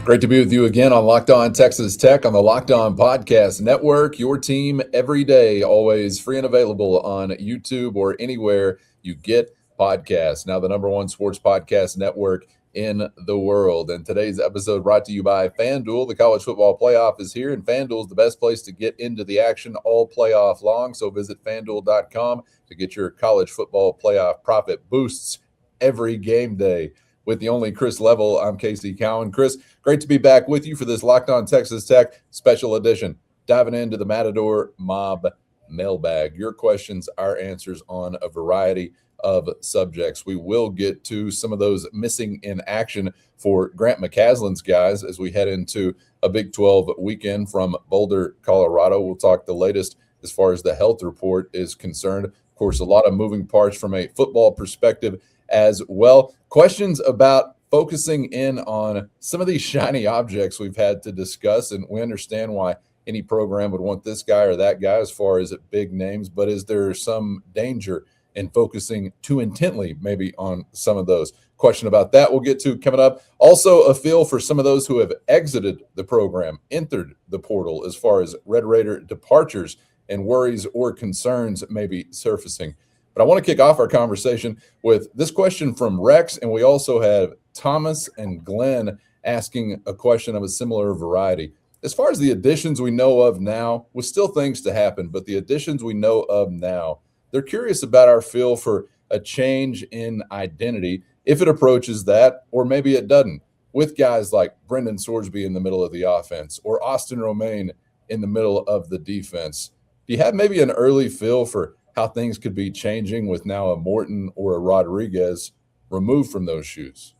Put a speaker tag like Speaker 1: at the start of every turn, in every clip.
Speaker 1: Great to be with you again on Locked On Texas Tech on the Locked On Podcast Network. Your team every day, always free and available on YouTube or anywhere you get podcasts. Now the number one sports podcast network in the world. And today's episode brought to you by FanDuel. The college football playoff is here, and FanDuel is the best place to get into the action all playoff long. So visit FanDuel.com to get your college football playoff profit boosts every game day. With the only Chris Level, I'm Casey Cowan. Chris, great to be back with you for this Locked On Texas Tech special edition. Diving into the Matador Mob Mailbag. Your questions, our answers on a variety of subjects. We will get to some of those missing in action for Grant McCaslin's guys as we head into a Big 12 weekend from Boulder, Colorado. We'll talk the latest as far as the health report is concerned. Of course, a lot of moving parts from a football perspective as well. Questions about focusing in on some of these shiny objects we've had to discuss, and we understand why any program would want this guy or that guy as far as big names, but is there some danger in focusing too intently maybe on some of those? Question about that we'll get to coming up. Also a feel for some of those who have exited the program, entered the portal as far as Red Raider departures and worries or concerns maybe surfacing. But I want to kick off our conversation with this question from Rex, and we also have Thomas and Glenn asking a question of a similar variety. As far as the additions we know of now, with still things to happen, but the additions we know of now, they're curious about our feel for a change in identity, if it approaches that, or maybe it doesn't, with guys like Brendan Sorsby in the middle of the offense or Austin Romaine in the middle of the defense. Do you have maybe an early feel for how things could be changing with now a Morton or a Rodriguez removed from those shoes?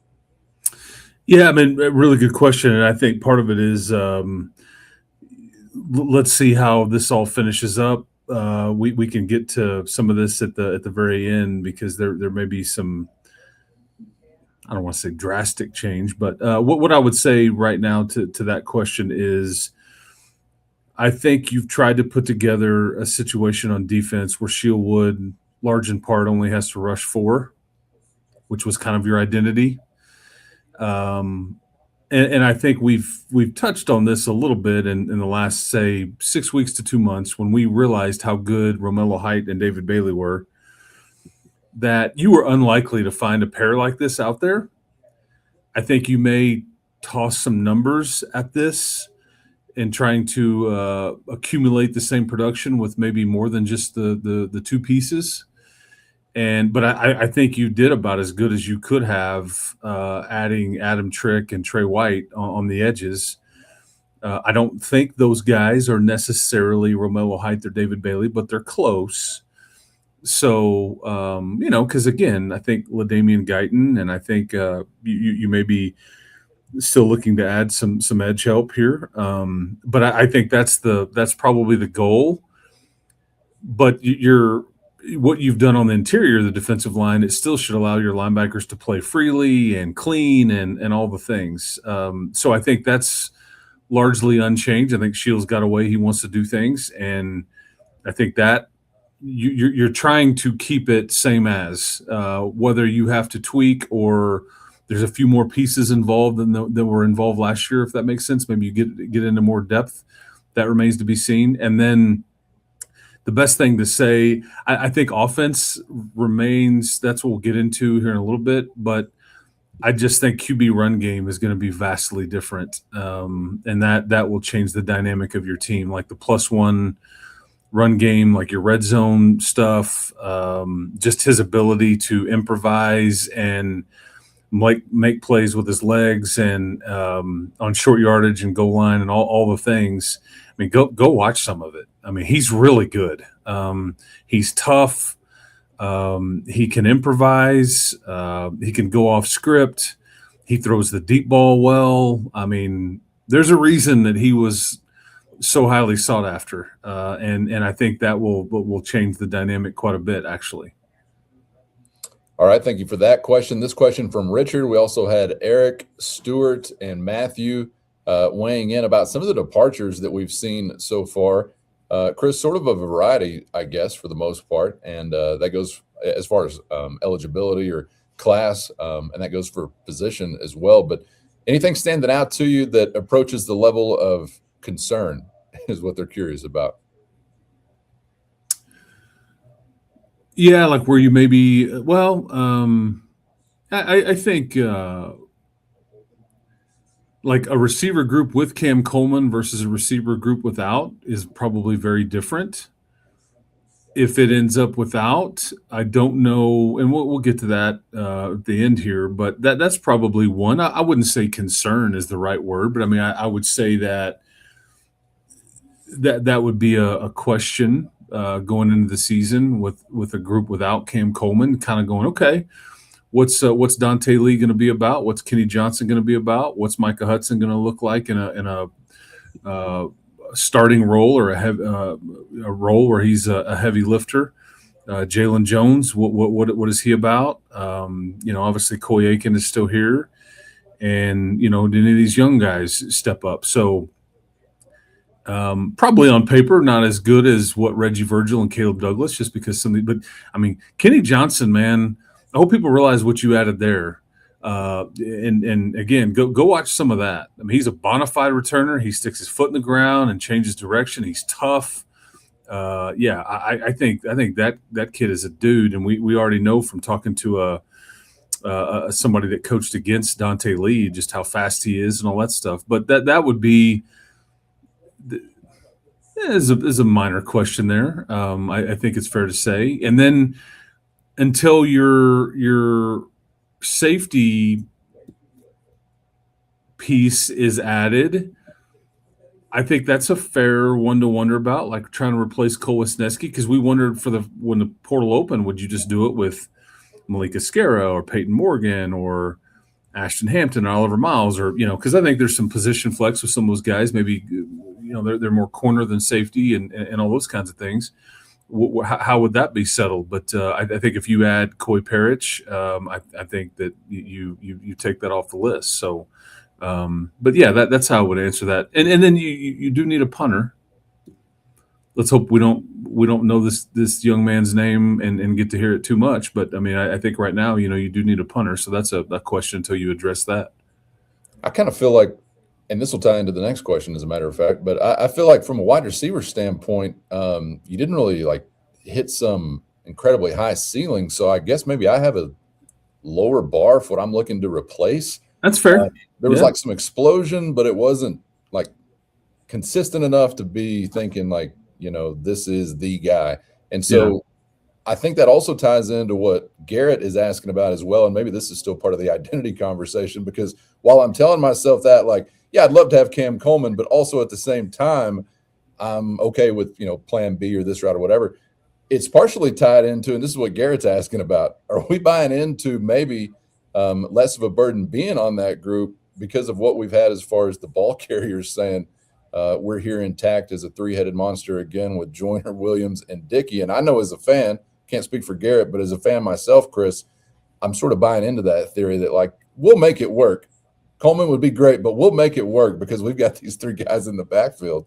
Speaker 2: Yeah, I mean, a really good question. And I think part of it is let's see how this all finishes up. We can get to some of this at the very end because there may be some, I don't want to say drastic change, but what I would say right now to that question is I think you've tried to put together a situation on defense where Shieldwood, large in part, only has to rush 4, which was kind of your identity. And I think we've touched on this a little bit in the last, say, 6 weeks to 2 months when we realized how good Romello Height and David Bailey were, that you were unlikely to find a pair like this out there. I think you may toss some numbers at this and trying to accumulate the same production with maybe more than just the two pieces. But I think you did about as good as you could have adding Adam Trick and Trey White on the edges. I don't think those guys are necessarily Romello Height or David Bailey, but they're close. So, because, again, I think LaDamian Guyton, and I think you may be still looking to add some edge help here, but I think that's probably the goal. But what you've done on the interior of the defensive line, it still should allow your linebackers to play freely and clean and all the things. So I think that's largely unchanged. I think Shields got a way he wants to do things, and I think that you're trying to keep it same as whether you have to tweak or there's a few more pieces involved than were involved last year, if that makes sense. Maybe you get into more depth. That remains to be seen. And then the best thing to say, I think offense remains, that's what we'll get into here in a little bit, but I just think QB run game is going to be vastly different. And that will change the dynamic of your team, like the +1 run game, like your red zone stuff, just his ability to improvise and make plays with his legs and on short yardage and goal line and all the things. I mean, go watch some of it. I mean, he's really good. He's tough. He can improvise. He can go off script. He throws the deep ball well. I mean, there's a reason that he was so highly sought after, and I think that will change the dynamic quite a bit, actually.
Speaker 1: All right, thank you for that question. This question from Richard. We also had Eric, Stewart, and Matthew weighing in about some of the departures that we've seen so far. Chris, sort of a variety, I guess, for the most part, and that goes as far as eligibility or class, and that goes for position as well. But Anything standing out to you that approaches the level of concern is what they're curious about.
Speaker 2: Yeah, like where you maybe, I think like a receiver group with Cam Coleman versus a receiver group without is probably very different. If it ends up without, I don't know, and we'll get to that at the end here. But that's probably one. I wouldn't say concern is the right word, but I mean I would say that would be a question going into the season with a group without Cam Coleman, kind of going, okay, what's Dante Lee going to be about? What's Kenny Johnson going to be about? What's Micah Hudson going to look like in a starting role or a role where he's a heavy lifter? Jalen Jones, what is he about? Obviously Coy Aiken is still here, and did any of these young guys step up? So probably on paper not as good as what Reggie Virgil and Caleb Douglas, just because but I mean Kenny Johnson, man, I hope people realize what you added there. And again, go watch some of that. I mean, he's a bona fide returner. He sticks his foot in the ground and changes direction. He's tough. I think that kid is a dude, and we already know from talking to somebody that coached against Dante Lee just how fast he is and all that stuff. But that would be is a minor question there. I think it's fair to say. And then until your safety piece is added, I think that's a fair one to wonder about, like trying to replace Cole Wisniewski, because we wondered when the portal opened, would you just do it with Malik Esquera or Peyton Morgan or Ashton Hampton or Oliver Miles, or because I think there's some position flex with some of those guys. Maybe they're more corner than safety and all those kinds of things. How would that be settled? But I think if you add Coy Parrish, I think that you take that off the list. So, but yeah, that's how I would answer that. And then you do need a punter. Let's hope we don't know this young man's name and get to hear it too much. But I mean, I think right now, you do need a punter. So that's a question until you address that.
Speaker 1: I kind of feel like, and this will tie into the next question, as a matter of fact, but I feel like from a wide receiver standpoint, you didn't really like hit some incredibly high ceiling. So I guess maybe I have a lower bar for what I'm looking to replace.
Speaker 2: That's fair.
Speaker 1: There was like some explosion, but it wasn't like consistent enough to be thinking like, this is the guy. And so I think that also ties into what Garrett is asking about as well. And maybe this is still part of the identity conversation, because while I'm telling myself that, like, yeah, I'd love to have Cam Coleman, but also at the same time, I'm okay with, plan B or this route or whatever. It's partially tied into, and this is what Garrett's asking about, are we buying into maybe less of a burden being on that group because of what we've had as far as the ball carriers saying, we're here intact as a three-headed monster again with Joyner, Williams, and Dickey. And I know as a fan, can't speak for Garrett, but as a fan myself, Chris, I'm sort of buying into that theory that, like, we'll make it work. Coleman would be great, but we'll make it work because we've got these three guys in the backfield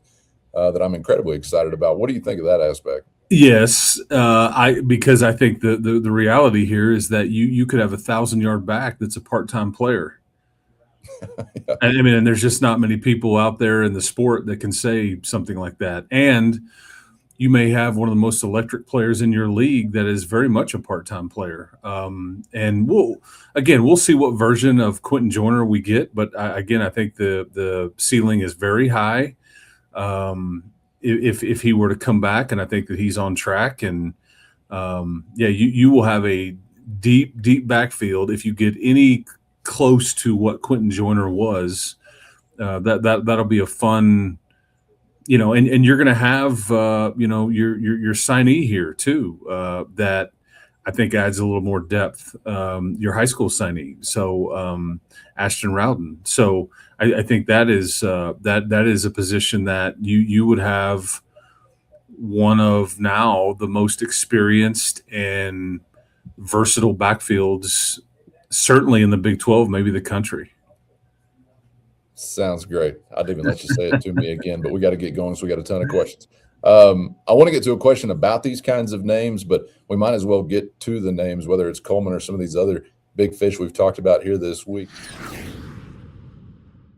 Speaker 1: that I'm incredibly excited about. What do you think of that aspect?
Speaker 2: Yes, because I think the reality here is that you could have a 1,000-yard back that's a part-time player. Yeah. I mean, and there's just not many people out there in the sport that can say something like that. And you may have one of the most electric players in your league that is very much a part-time player. And we'll see what version of Quentin Joyner we get. But I think the ceiling is very high. If he were to come back, and I think that he's on track, and you will have a deep backfield if you get any close to what Quentin Joyner was. That'll be a fun, and you're going to have your signee here too, that I think adds a little more depth. Your high school signee, so Ashton Rowden. So I think that is a position that you would have one of now the most experienced and versatile backfields, certainly in the Big 12, maybe the country.
Speaker 1: Sounds great. I'd even let you say it to me again, but we got to get going, so we got a ton of questions. I want to get to a question about these kinds of names, but we might as well get to the names, whether it's Coleman or some of these other big fish we've talked about here this week.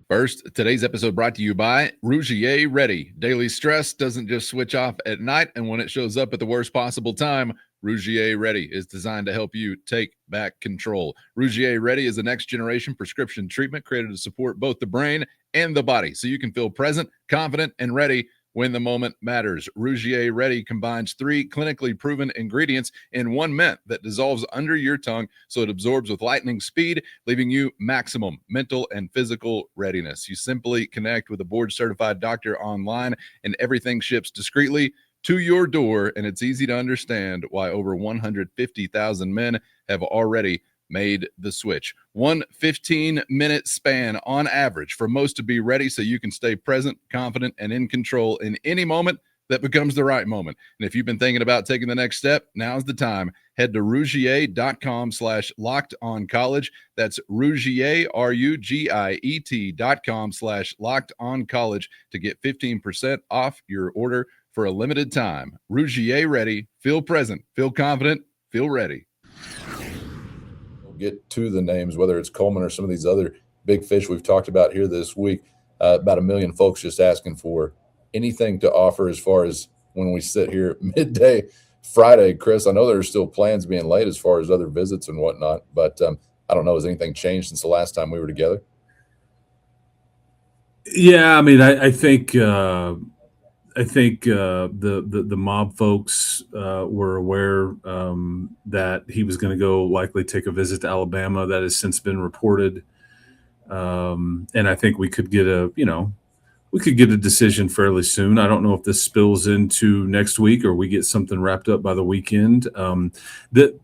Speaker 1: First, today's episode brought to you by Rugiet Ready. Daily stress doesn't just switch off at night, and when it shows up at the worst possible time, Rugiet Ready is designed to help you take back control. Rugiet Ready is a next-generation prescription treatment created to support both the brain and the body, so you can feel present, confident, and ready when the moment matters. Rugiet Ready combines 3 clinically proven ingredients in one mint that dissolves under your tongue so it absorbs with lightning speed, leaving you maximum mental and physical readiness. You simply connect with a board-certified doctor online, and everything ships discreetly to your door, and it's easy to understand why over 150,000 men have already made the switch. One 15-minute span on average for most to be ready so you can stay present, confident, and in control in any moment that becomes the right moment. And if you've been thinking about taking the next step, now's the time. Head to Rugiet.com/lockedoncollege. That's Rugiet, RUGIET.com/lockedoncollege to get 15% off your order for a limited time. Rugiet Ready. Feel present, feel confident, feel ready. Get to the names, whether it's Coleman or some of these other big fish we've talked about here this week. About 1 million folks just asking for anything to offer as far as when we sit here midday Friday. Chris, I know there's still plans being laid as far as other visits and whatnot, but I don't know, has anything changed since the last time we were together?
Speaker 2: Yeah, I mean, I think the mob folks were aware that he was going to go likely take a visit to Alabama. That has since been reported, and I think we could get a decision fairly soon. I don't know if this spills into next week or we get something wrapped up by the weekend. The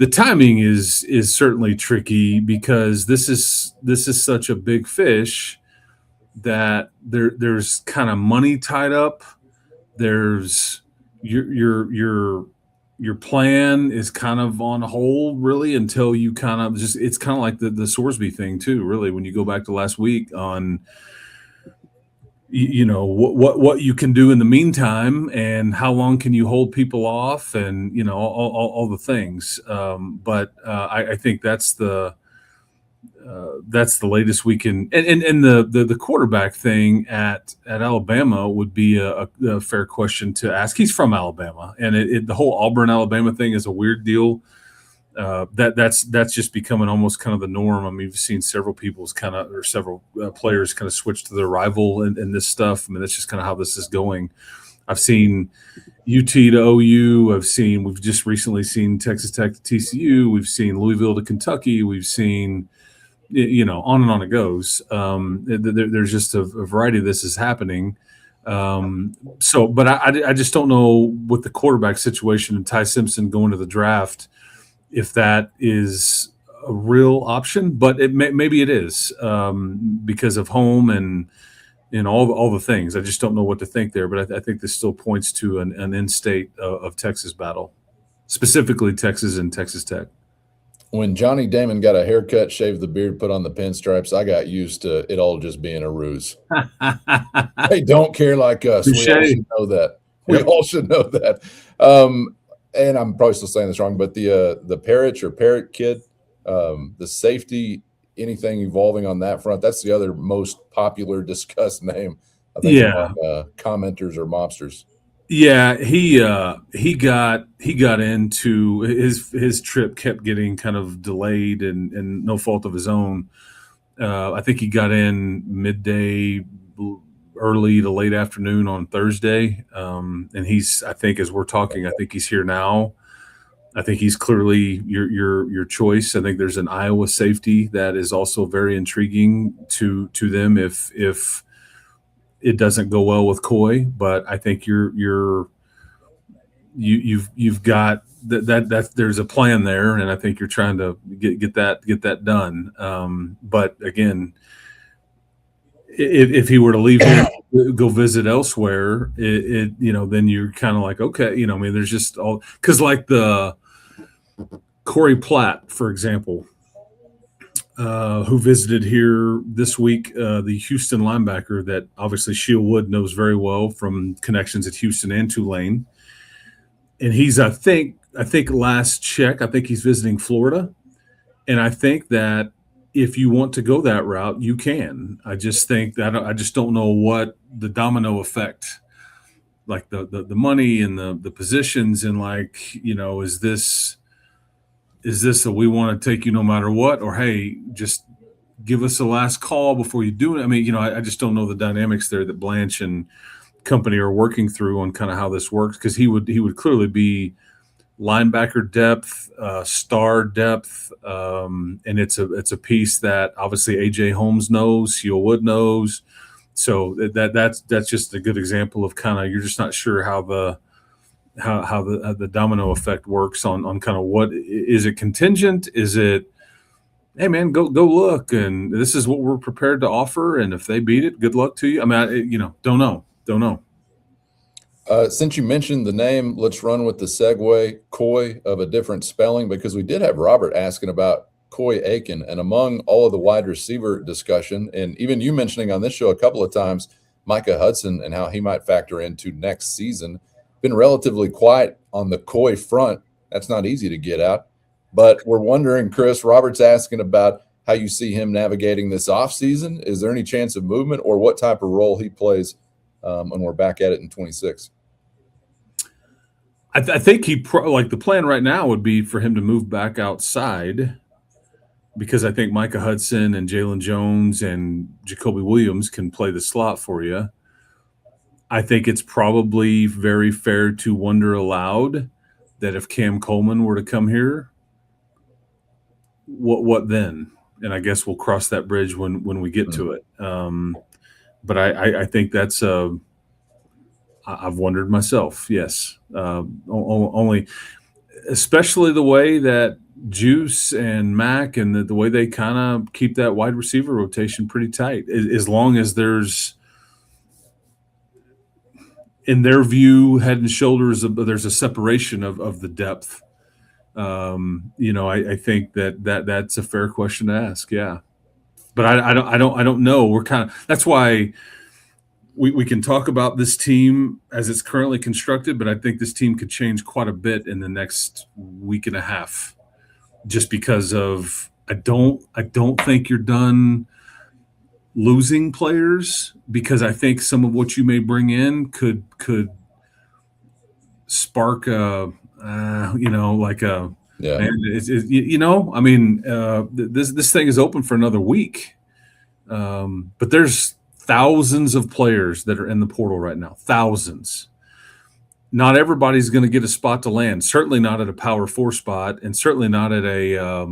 Speaker 2: timing is certainly tricky because this is such a big fish that there's kind of money tied up. There's your plan is kind of on hold really until you kind of just, it's kind of like the Sorsby thing too, really, when you go back to last week on what you can do in the meantime and how long can you hold people off and all the things. But I think that's the latest we can. And the quarterback thing at Alabama would be a fair question to ask. He's from Alabama, and the whole Auburn Alabama thing is a weird deal. That's just becoming almost kind of the norm. I mean, we've seen several players kind of switch to their rival in this stuff. I mean, that's just kind of how this is going. I've seen UT to OU. We've just recently seen Texas Tech to TCU. We've seen Louisville to Kentucky. We've seen, on and on it goes. There's just a variety of this is happening. But I just don't know with the quarterback situation and Ty Simpson going to the draft, if that is a real option, but maybe it is because of home and all the things. I just don't know what to think there, but I think this still points to an in-state of Texas battle, specifically Texas and Texas Tech.
Speaker 1: When Johnny Damon got a haircut, shaved the beard, put on the pinstripes, I got used to it all just being a ruse. They don't care like us. We all should know that. All should know that. And I'm probably still saying this wrong, but the Parrot kid, the safety, anything evolving on that front, that's the other most popular discussed name, I think, among commenters or mobsters.
Speaker 2: Yeah, he got into his trip kept getting kind of delayed and no fault of his own. I think he got in midday, early to late afternoon on Thursday, and I think as we're talking, I think he's here now. I think he's clearly your choice. I think there's an Iowa safety that is also very intriguing to them if it doesn't go well with Coy, but I think you've got that there's a plan there, and I think you're trying to get that done. But again, if he were to leave here, go visit elsewhere, then you're kind of like, okay, I mean, there's just all, because like the Corey Platt, for example, who visited here this week, the Houston linebacker that obviously Sheil Wood knows very well from connections at Houston and Tulane. And he's, I think last check, I think he's visiting Florida. And I think that if you want to go that route, you can. I just think that I just don't know what the domino effect, like the money and the positions, and like, is this a we want to take you no matter what, or hey, just give us a last call before you do it. I mean, I just don't know the dynamics there that Blanche and company are working through on kind of how this works, because he would clearly be linebacker depth, star depth, and it's a piece that obviously AJ Holmes knows, Seal Wood knows. So that's just a good example of kind of, you're just not sure how the domino effect works on kind of what is it contingent? Is it, hey man, go look, and this is what we're prepared to offer, and if they beat it, good luck to you. I mean, don't know.
Speaker 1: Since you mentioned the name, let's run with the segue, Coy, of a different spelling, because we did have Robert asking about Coy Aiken. And among all of the wide receiver discussion, and even you mentioning on this show a couple of times, Micah Hudson and how he might factor into next season, been relatively quiet on the Coy front. That's not easy to get out. But we're wondering, Chris, Robert's asking about how you see him navigating this offseason. Is there any chance of movement, or what type of role he plays when we're back at it in 26?
Speaker 2: I think like the plan right now would be for him to move back outside, because I think Micah Hudson and Jalen Jones and Jacoby Williams can play the slot for you. I think it's probably very fair to wonder aloud that if Cam Coleman were to come here, what then? And I guess we'll cross that bridge when we get to it. But I think that's I've wondered myself. Yes, only, especially the way that Juice and Mac and the way they kind of keep that wide receiver rotation pretty tight. As long as there's, in their view, head and shoulders, there's a separation of the depth. I think that's a fair question to ask. Yeah, but I don't know. We're kind of, that's why we can talk about this team as it's currently constructed, but I think this team could change quite a bit in the next week and a half, just because of I don't think you're done losing players, because I think some of what you may bring in could spark like a,
Speaker 1: yeah.
Speaker 2: Man, I mean, this thing is open for another week, but there's thousands of players that are in the portal right now. Thousands. Not everybody's going to get a spot to land. Certainly not at a Power 4 spot, and certainly not at a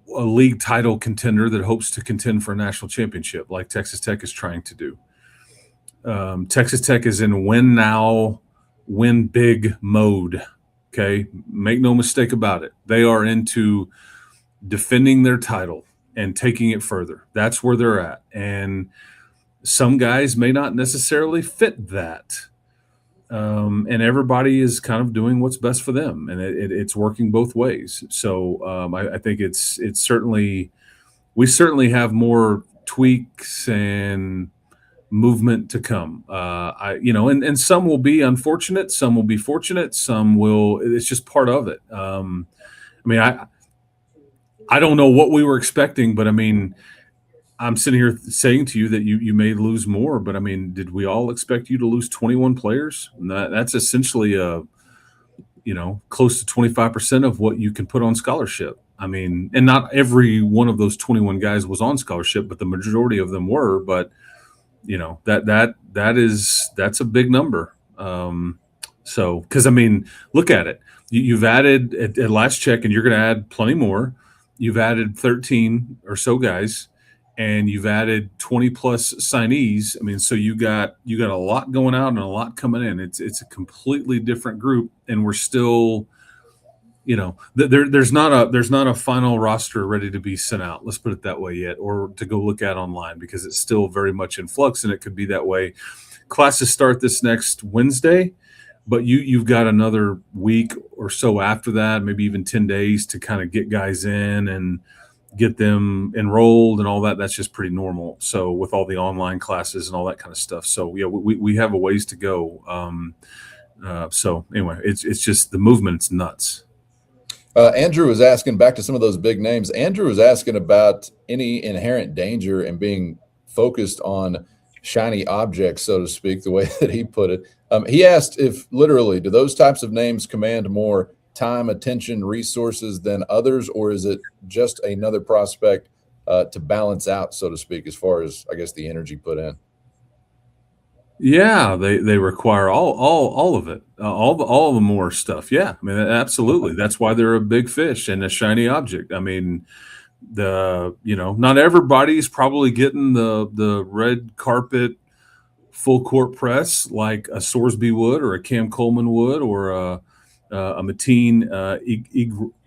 Speaker 2: league title contender that hopes to contend for a national championship like Texas Tech is trying to do. Texas Tech is in win now, win big mode. Okay, make no mistake about it. They are into defending their title and taking it further. That's where they're at. And some guys may not necessarily fit that. And everybody is kind of doing what's best for them, and it's working both ways. So I think it's certainly, we certainly have more tweaks and movement to come. And some will be unfortunate, some will be fortunate, some will. It's just part of it. I don't know what we were expecting, but I mean, I'm sitting here saying to you that you may lose more, but I mean, did we all expect you to lose 21 players? That's essentially close to 25% of what you can put on scholarship. I mean, and not every one of those 21 guys was on scholarship, but the majority of them were. But that's a big number. So, because I mean, look at it. You've added at last check, and you're going to add plenty more. You've added 13 or so guys, and you've added 20 plus signees. I mean, so you got a lot going out and a lot coming in. It's a completely different group, and we're still, there's not a final roster ready to be sent out. Let's put it that way yet, or to go look at online, because it's still very much in flux, and it could be that way. Classes start this next Wednesday, but you've got another week or so after that, maybe even 10 days to kind of get guys in and get them enrolled and all that. That's just pretty normal. So with all the online classes and all that kind of stuff. So yeah, we have a ways to go. So anyway, it's just the movement's nuts.
Speaker 1: Andrew was asking, back to some of those big names. Andrew was asking about any inherent danger in being focused on shiny objects, so to speak, the way that he put it. He asked if literally, do those types of names command more time, attention, resources than others, or is it just another prospect to balance out, so to speak, as far as, I guess, the energy put in?
Speaker 2: Yeah, they require all of it, all the more stuff. Yeah, I mean, absolutely. That's why they're a big fish and a shiny object. I mean, not everybody's probably getting the red carpet full court press like a Sorsby would, or a Cam Coleman would, or a Mateen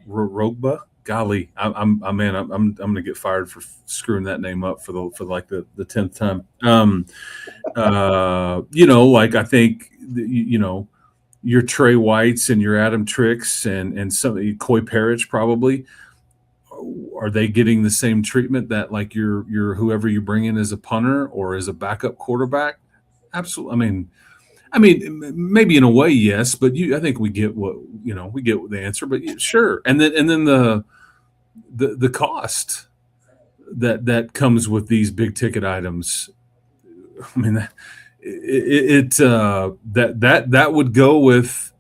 Speaker 2: Igrogba. Golly, I'm gonna get fired for screwing that name up for like the 10th time. Like I think your Trey Whites and your Adam Tricks and some Coy Parrish probably, are they getting the same treatment that like your whoever you bring in as a punter or as a backup quarterback? Absolutely. I mean, maybe in a way, yes, but I think we get the answer. But sure, and then the cost that comes with these big ticket items. I mean, that would go with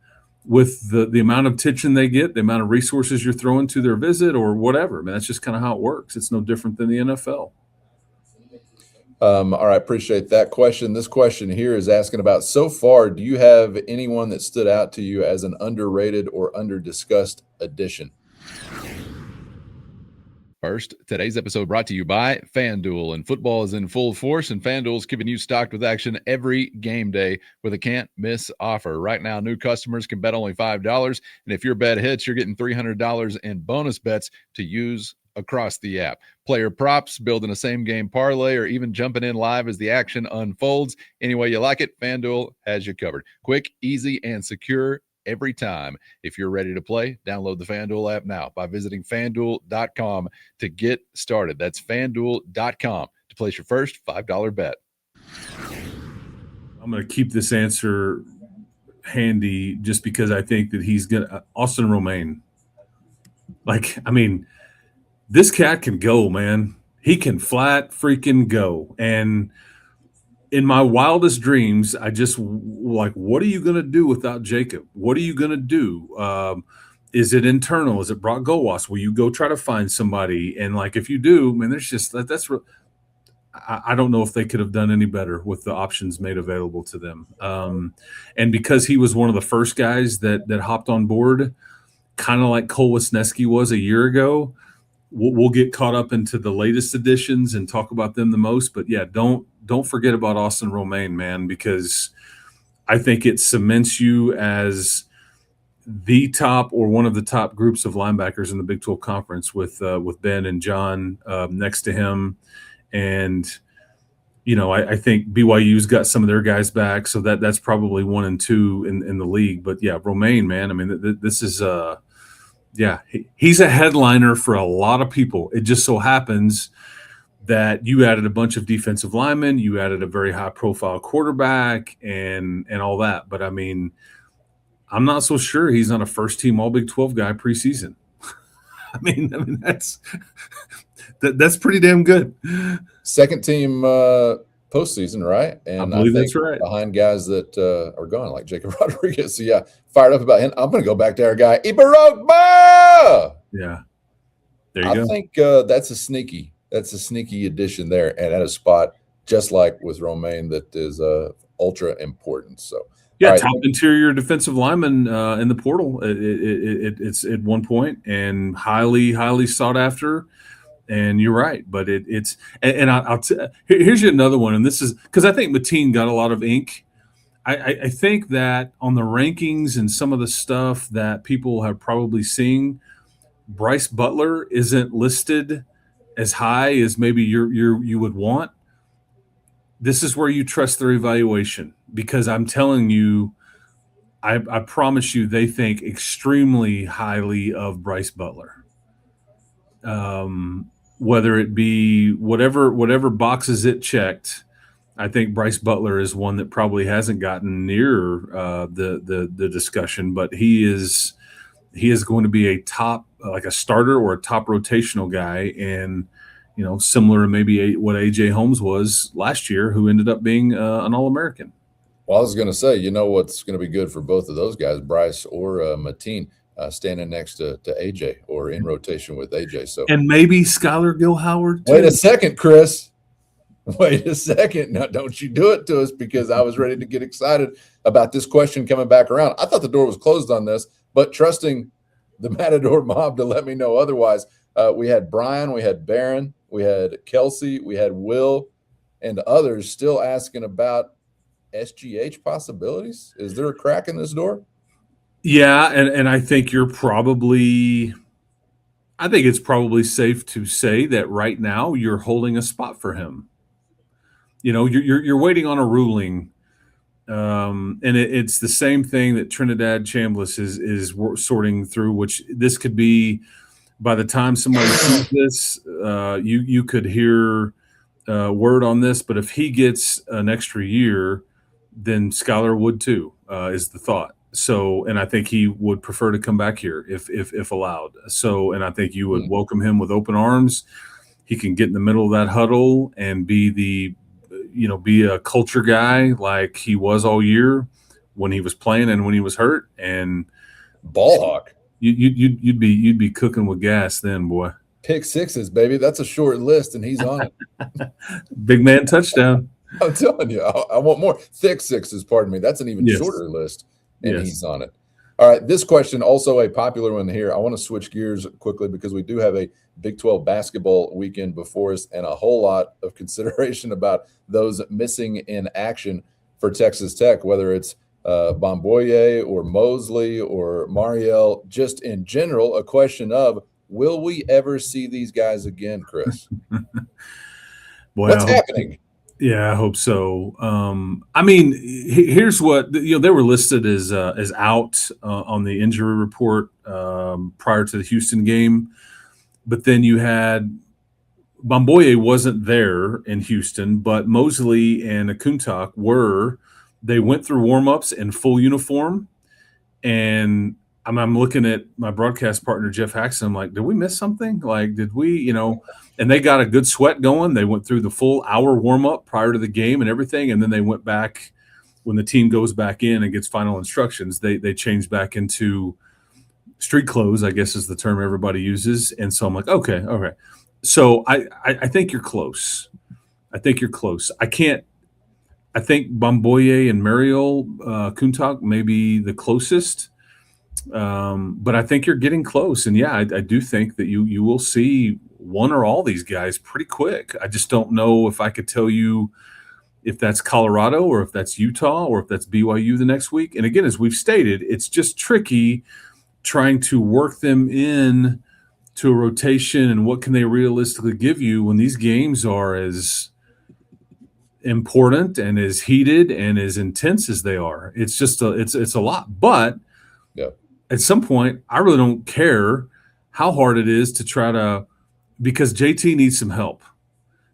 Speaker 2: the amount of attention they get, the amount of resources you're throwing to their visit, or whatever. I mean, that's just kind of how it works. It's no different than the NFL.
Speaker 1: All right, appreciate that question. This question here is asking about, so far, do you have anyone that stood out to you as an underrated or under-discussed addition? First, today's episode brought to you by FanDuel, and football is in full force, and FanDuel's keeping you stocked with action every game day with a can't-miss offer. Right now, new customers can bet only $5, and if your bet hits, you're getting $300 in bonus bets to use across the app. Player props, building a same-game parlay, or even jumping in live as the action unfolds. Any way you like it, FanDuel has you covered. Quick, easy, and secure every time. If you're ready to play, download the FanDuel app now by visiting FanDuel.com to get started. That's FanDuel.com to place your first $5 bet.
Speaker 2: I'm going to keep this answer handy just because I think that he's going to – Austin Romaine. Like, I mean, this cat can go, man. He can flat freaking go. And – in my wildest dreams, I just like, what are you going to do without Jacob? What are you going to do? Is it internal? Is it Brock Gowas? Will you go try to find somebody? And like, if you do, man, there's just that's. I don't know if they could have done any better with the options made available to them. And because he was one of the first guys that hopped on board, kind of like Cole Wisniewski was a year ago. We'll get caught up into the latest additions and talk about them the most. But yeah, don't forget about Austin Romaine, man, because I think it cements you as the top or one of the top groups of linebackers in the Big 12 Conference with Ben and John next to him. And, I think BYU's got some of their guys back, so that's probably 1 and 2 in the league. But yeah, Romaine, man, I mean, this is yeah, he's a headliner for a lot of people. It just so happens that you added a bunch of defensive linemen, you added a very high-profile quarterback, and all that. But, I mean, I'm not so sure he's not a first-team All-Big 12 guy preseason. I mean that's pretty damn good.
Speaker 1: Second-team postseason, right? And
Speaker 2: I believe that's right.
Speaker 1: Behind guys that are gone, like Jacob Rodriguez. So, yeah, fired up about him. I'm going to go back to our guy, Ibarogba!
Speaker 2: Yeah. There you go.
Speaker 1: I think that's a sneaky addition there, and at a spot just like with Romaine that is ultra important. So
Speaker 2: yeah, right. Top interior defensive lineman in the portal. It's at one point and highly sought after. And you're right, but it's here's another one, and this is because I think Mateen got a lot of ink. I think that on the rankings and some of the stuff that people have probably seen, Bryce Butler isn't listed as high as maybe you would want. This is where you trust their evaluation, because I'm telling you, I promise you, they think extremely highly of Bryce Butler. Whether it be whatever boxes it checked, I think Bryce Butler is one that probably hasn't gotten near the discussion, but he is he is going to be a top, like a starter or a top rotational guy, and similar to maybe what AJ Holmes was last year, who ended up being an All-American.
Speaker 1: Well, I was going to say, what's going to be good for both of those guys, Bryce or Mateen, standing next to AJ or in rotation with AJ. So,
Speaker 2: and maybe Skylar Gil-Howard too.
Speaker 1: Wait a second, Chris. Wait a second. Now, don't you do it to us, because I was ready to get excited about this question coming back around. I thought the door was closed on this, but trusting the Matador Mob to let me know otherwise. We had Brian, we had Barron, we had Kelsey, we had Will, and others still asking about SGH possibilities. Is there a crack in this door?
Speaker 2: Yeah, and I think it's probably safe to say that right now you're holding a spot for him. You're waiting on a ruling, and it's the same thing that Trinidad Chambliss is sorting through. Which this could be, by the time somebody sees this, you could hear word on this. But if he gets an extra year, then Skylar would too, is the thought. So, and I think he would prefer to come back here if allowed. So, and I think you would welcome him with open arms. He can get in the middle of that huddle and be a culture guy like he was all year when he was playing and when he was hurt. And
Speaker 1: ball hawk.
Speaker 2: You'd be cooking with gas then, boy.
Speaker 1: Pick sixes, baby. That's a short list, and he's on it.
Speaker 2: Big man touchdown.
Speaker 1: I'm telling you, I want more thick sixes. Pardon me. That's an even shorter list, and he's on it. All right. This question, also a popular one here. I want to switch gears quickly because we do have a Big 12 basketball weekend before us and a whole lot of consideration about those missing in action for Texas Tech, whether it's Bomboye or Mosley or Mariel. Just in general, a question of, will we ever see these guys again, Chris?
Speaker 2: Boy,
Speaker 1: what's happening?
Speaker 2: Yeah, I hope so. I mean, here's what they were listed as out on the injury report prior to the Houston game, but then you had Bomboye wasn't there in Houston, but Mosley and Akuntak were. They went through warm-ups in full uniform, and I'm looking at my broadcast partner, Jeff Haxon. I'm like, did we miss something? Like, did we, and they got a good sweat going. They went through the full hour warm-up prior to the game and everything, and then they went back when the team goes back in and gets final instructions. They changed back into street clothes, I guess is the term everybody uses. And so I'm like, okay. So I think you're close. I think Bomboye and Mariel Kuntak may be the closest. But I think you're getting close. And yeah, I do think that you will see one or all these guys pretty quick. I just don't know if I could tell you if that's Colorado or if that's Utah or if that's BYU the next week. And again, as we've stated, it's just tricky trying to work them in to a rotation and what can they realistically give you when these games are as important and as heated and as intense as they are. It's just it's a lot. But at some point, I really don't care how hard it is to try to, because JT needs some help.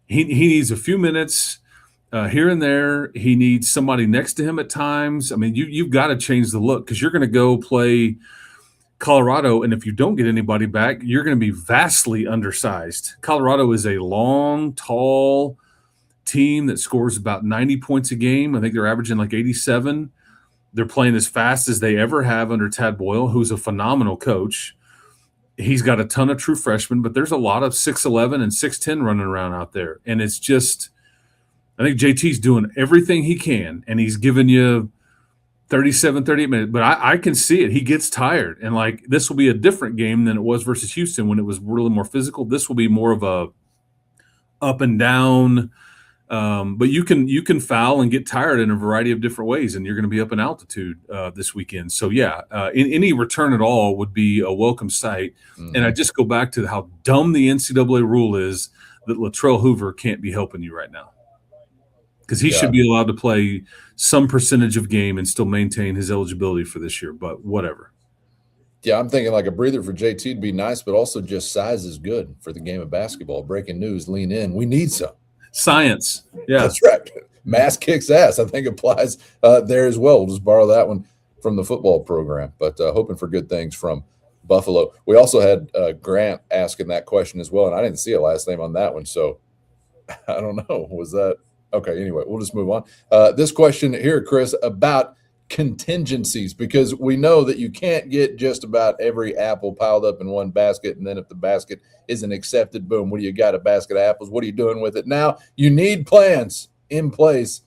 Speaker 2: He needs a few minutes here and there. He needs somebody next to him at times. I mean, you've got to change the look because you're going to go play Colorado, and if you don't get anybody back, you're going to be vastly undersized. Colorado is a long, tall team that scores about 90 points a game. I think they're averaging like 87. They're playing as fast as they ever have under Tad Boyle, who's a phenomenal coach. He's got a ton of true freshmen, but there's a lot of 6'11 and 6'10 running around out there. And it's just, I think JT's doing everything he can, and he's giving you 37, 38 minutes. But I can see it. He gets tired. And, like, this will be a different game than it was versus Houston when it was really more physical. This will be more of a up and down. But you can foul and get tired in a variety of different ways, and you're going to be up in altitude this weekend. So, yeah, any return at all would be a welcome sight. Mm-hmm. And I just go back to how dumb the NCAA rule is that Latrell Hoover can't be helping you right now because he should be allowed to play some percentage of game and still maintain his eligibility for this year, but whatever.
Speaker 1: Yeah, I'm thinking like a breather for JT would be nice, but also just size is good for the game of basketball. Breaking news, lean in. We need some.
Speaker 2: Science. Yeah.
Speaker 1: That's right. Mass kicks ass, I think applies there as well. We'll just borrow that one from the football program, but hoping for good things from Buffalo. We also had Grant asking that question as well, and I didn't see a last name on that one, so I don't know. Was that okay? Anyway, we'll just move on. This question here, Chris, about contingencies, because we know that you can't get just about every apple piled up in one basket, and then if the basket isn't accepted, boom, what do you got? A basket of apples. What are you doing with it now? You need plans in place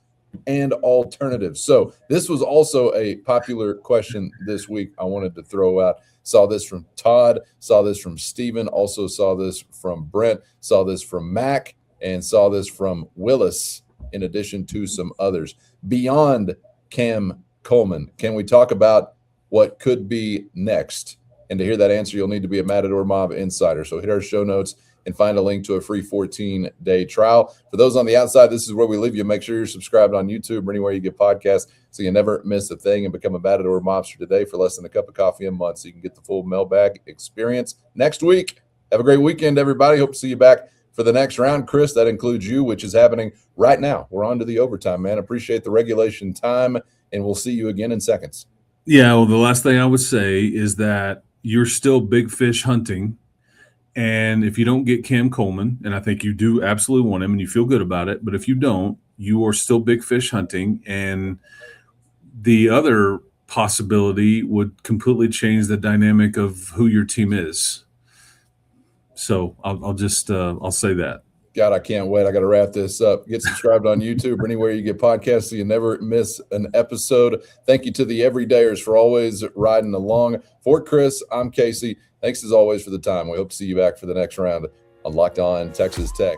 Speaker 1: and alternatives. So this was also a popular question this week. I wanted to throw out. Saw this from Todd. Saw this from Steven. Also saw this from Brent. Saw this from Mac. And saw this from Willis, in addition to some others. Beyond Cam Coleman, can we talk about what could be next? And to hear that answer, you'll need to be a Matador Mob insider. So hit our show notes and find a link to a free 14-day trial. For those on the outside, this is where we leave you. Make sure you're subscribed on YouTube or anywhere you get podcasts so you never miss a thing, and become a Matador Mobster today for less than a cup of coffee a month so you can get the full Mailbag experience next week. Have a great weekend, everybody. Hope to see you back for the next round. Chris, that includes you, which is happening right now. We're on to the overtime, man. Appreciate the regulation time, and we'll see you again in seconds.
Speaker 2: Yeah, well, the last thing I would say is that you're still big fish hunting. And if you don't get Cam Coleman, and I think you do absolutely want him and you feel good about it, but if you don't, you are still big fish hunting. And the other possibility would completely change the dynamic of who your team is. So I'll say that.
Speaker 1: God, I can't wait. I got to wrap this up. Get subscribed on YouTube or anywhere you get podcasts so you never miss an episode. Thank you to the everydayers for always riding along. For Chris, I'm Casey. Thanks as always for the time. We hope to see you back for the next round on Locked On Texas Tech.